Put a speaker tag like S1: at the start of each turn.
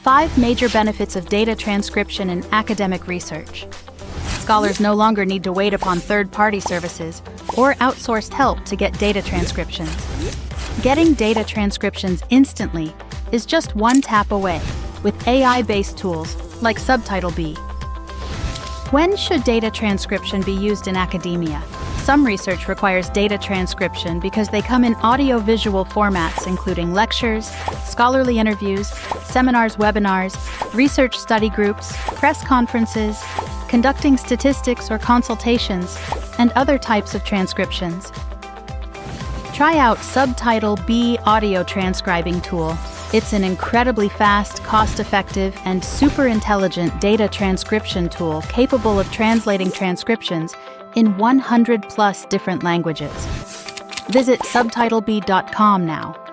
S1: 5 major benefits of data transcription in academic research. Scholars no longer need to wait upon third-party services or outsourced help to get data transcriptions. Getting data transcriptions instantly is just one tap away with AI-based tools like SubtitleBee. When should data transcription be used in academia? Some research requires data transcription because they come in audio-visual formats including lectures, scholarly interviews, seminars, webinars, research study groups, press conferences, conducting statistics or consultations, and other types of transcriptions. Try out SubtitleBee audio transcribing tool. It's an incredibly fast, cost-effective, and super intelligent data transcription tool capable of translating transcriptions in 100+ different languages. Visit subtitlebee.com now.